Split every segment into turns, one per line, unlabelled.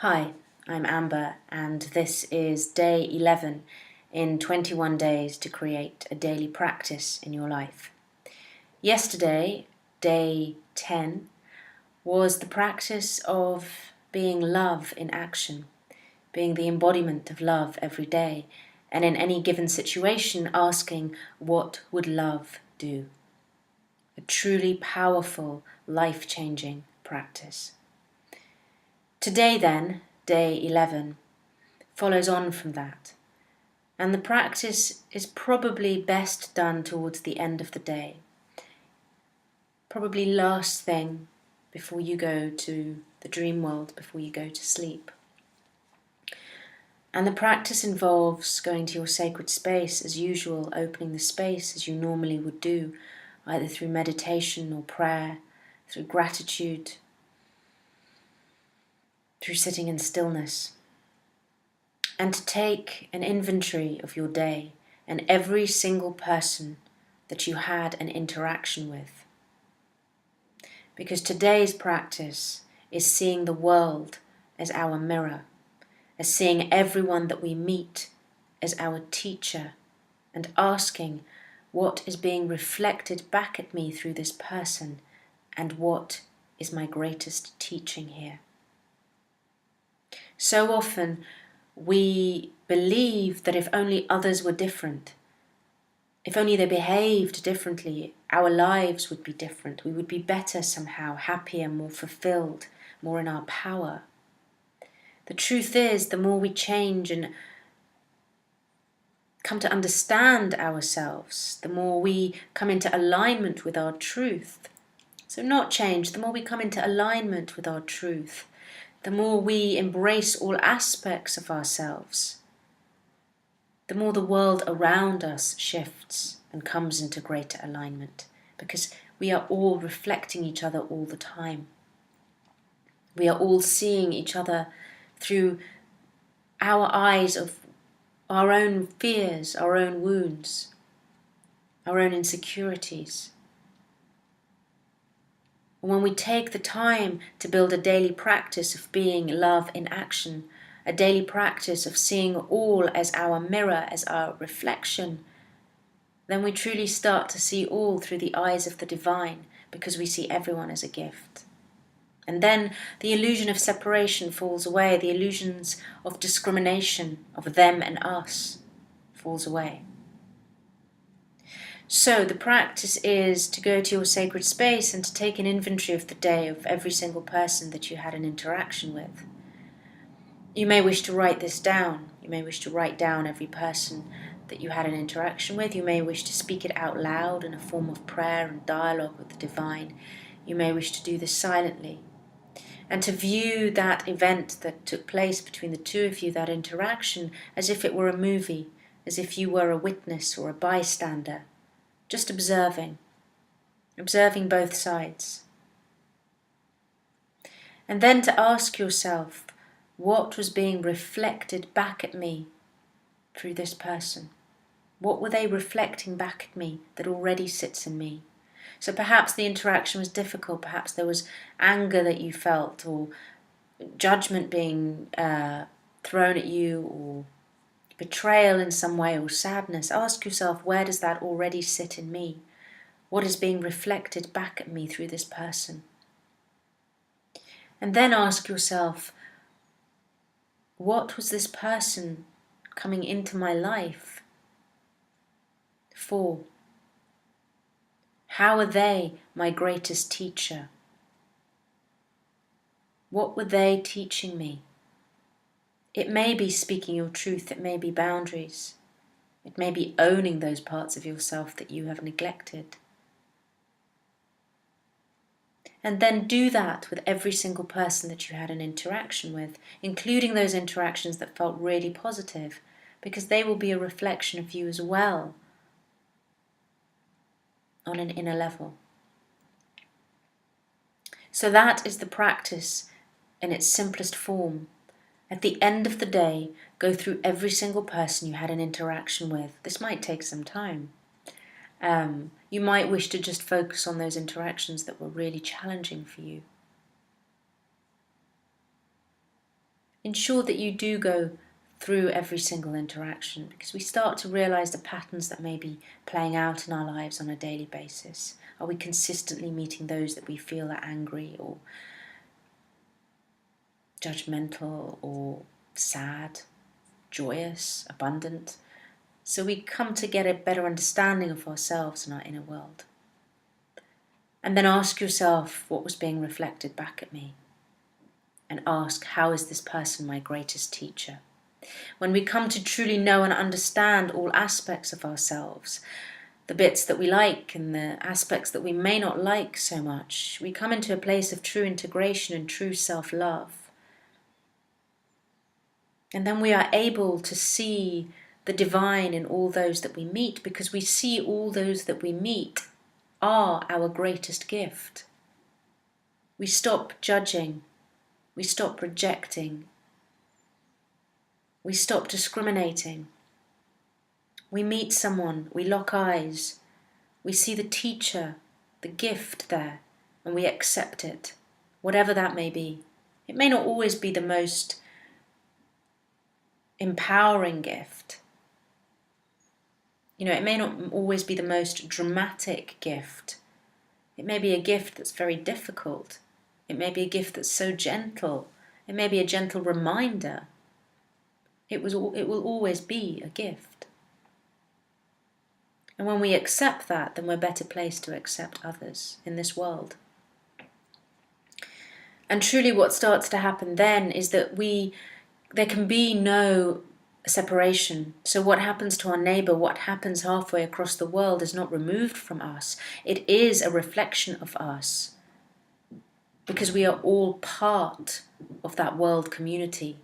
Hi, I'm Amber, and this is day 11 in 21 days to create a daily practice in your life. Yesterday, day 10, was the practice of being love in action, being the embodiment of love every day, and in any given situation asking, what would love do? A truly powerful, life-changing practice. Today then, day 11, follows on from that, and the practice is probably best done towards the end of the day, probably last thing before you go to the dream world, before you go to sleep. And the practice involves going to your sacred space as usual, opening the space as you normally would do, either through meditation or prayer, through gratitude, through sitting in stillness. And to take an inventory of your day and every single person that you had an interaction with. Because today's practice is seeing the world as our mirror, as seeing everyone that we meet as our teacher, and asking what is being reflected back at me through this person, and what is my greatest teaching here. So often we believe that if only others were different, if only they behaved differently, our lives would be different. We would be better somehow, happier, more fulfilled, more in our power. The truth is, the more we change and come to understand ourselves, the more we come into alignment with our truth. So not change, the more we come into alignment with our truth, the more we embrace all aspects of ourselves, the more the world around us shifts and comes into greater alignment, because we are all reflecting each other all the time. We are all seeing each other through our eyes of our own fears, our own wounds, our own insecurities. And when we take the time to build a daily practice of being love in action, a daily practice of seeing all as our mirror, as our reflection, then we truly start to see all through the eyes of the divine, because we see everyone as a gift. And then the illusion of separation falls away, the illusions of discrimination, of them and us, falls away. So the practice is to go to your sacred space and to take an inventory of the day of every single person that you had an interaction with. You may wish to write this down. You may wish to write down every person that you had an interaction with. You may wish to speak it out loud in a form of prayer and dialogue with the divine. You may wish to do this silently. And to view that event that took place between the two of you, that interaction, as if it were a movie, as if you were a witness or a bystander, just observing both sides. And then to ask yourself, what was being reflected back at me through this person? What were they reflecting back at me that already sits in me? So perhaps the interaction was difficult, perhaps there was anger that you felt, or judgment being thrown at you, or betrayal in some way, or sadness. Ask yourself, where does that already sit in me? What is being reflected back at me through this person? And then ask yourself, what was this person coming into my life for? How are they my greatest teacher? What were they teaching me? It may be speaking your truth, it may be boundaries, it may be owning those parts of yourself that you have neglected. And then do that with every single person that you had an interaction with, including those interactions that felt really positive, because they will be a reflection of you as well on an inner level. So that is the practice in its simplest form. At the end of the day, go through every single person you had an interaction with. This might take some time. You might wish to just focus on those interactions that were really challenging for you. ensure that you do go through every single interaction, because we start to realize the patterns that may be playing out in our lives on a daily basis. Are we consistently meeting those that we feel are angry or judgmental or sad, joyous, abundant? So we come to get a better understanding of ourselves and our inner world. And then ask yourself what was being reflected back at me. And ask, how is this person my greatest teacher? When we come to truly know and understand all aspects of ourselves, the bits that we like and the aspects that we may not like so much, we come into a place of true integration and true self-love. And then we are able to see the divine in all those that we meet, because we see all those that we meet are our greatest gift. We stop judging, we stop rejecting, we stop discriminating. We meet someone, we lock eyes, we see the teacher, the gift there, and we accept it, whatever that may be. It may not always be the most empowering gift. It may not always be the most dramatic gift. It may be a gift that's very difficult. It may be a gift that's so gentle. It may be a gentle reminder. It will always be a gift. And when we accept that, then we're better placed to accept others in this world. And truly what starts to happen then is that there can be no separation. So what happens to our neighbour, what happens halfway across the world, is not removed from us. It is a reflection of us, because we are all part of that world community.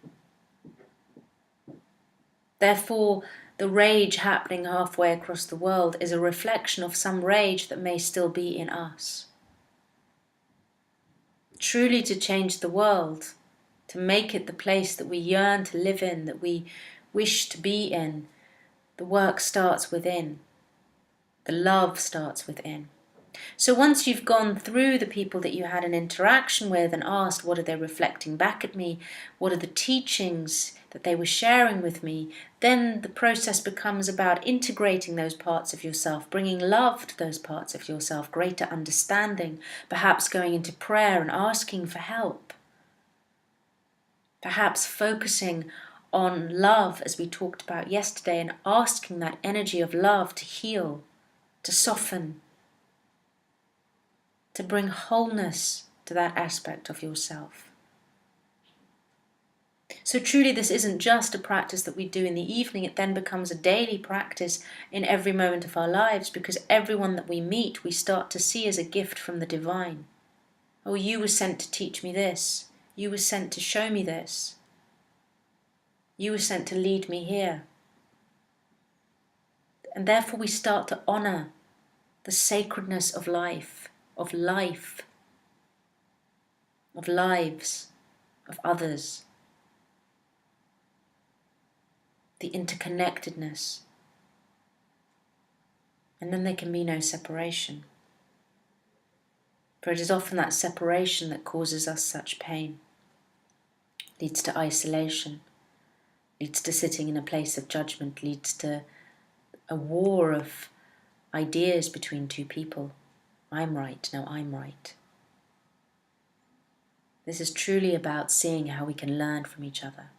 Therefore, the rage happening halfway across the world is a reflection of some rage that may still be in us. Truly to change the world, to make it the place that we yearn to live in, that we wish to be in, the work starts within. The love starts within. So once you've gone through the people that you had an interaction with and asked, what are they reflecting back at me? What are the teachings that they were sharing with me? Then the process becomes about integrating those parts of yourself, bringing love to those parts of yourself, greater understanding, perhaps going into prayer and asking for help. Perhaps focusing on love, as we talked about yesterday, and asking that energy of love to heal, to soften, to bring wholeness to that aspect of yourself. So truly this isn't just a practice that we do in the evening, it then becomes a daily practice in every moment of our lives, because everyone that we meet we start to see as a gift from the divine. Oh, you were sent to teach me this. You were sent to show me this. You were sent to lead me here. And therefore we start to honour the sacredness of life, of lives, of others, the interconnectedness. And then there can be no separation. For it is often that separation that causes us such pain, leads to isolation, leads to sitting in a place of judgment, leads to a war of ideas between two people. I'm right, no, I'm right. This is truly about seeing how we can learn from each other,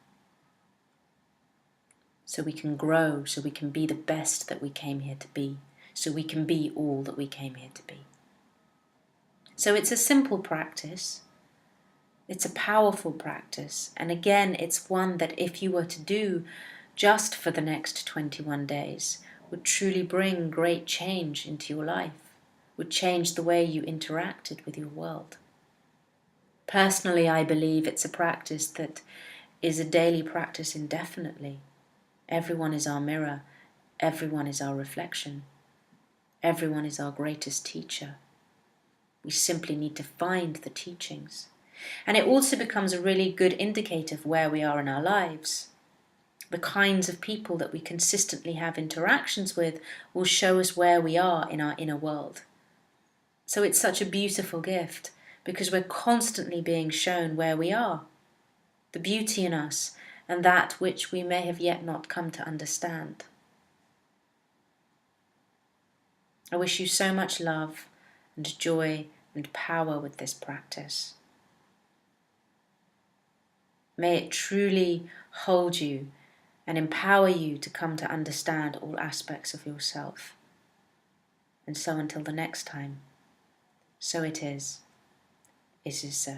so we can grow, so we can be the best that we came here to be, so we can be all that we came here to be. So it's a simple practice, it's a powerful practice, and again it's one that if you were to do just for the next 21 days would truly bring great change into your life, would change the way you interacted with your world. Personally, I believe it's a practice that is a daily practice indefinitely. Everyone is our mirror, everyone is our reflection, everyone is our greatest teacher. We simply need to find the teachings. And it also becomes a really good indicator of where we are in our lives. The kinds of people that we consistently have interactions with will show us where we are in our inner world. So it's such a beautiful gift, because we're constantly being shown where we are. the beauty in us, and that which we may have yet not come to understand. I wish you so much love and joy and power with this practice. May it truly hold you and empower you to come to understand all aspects of yourself. And so until the next time, so it is so.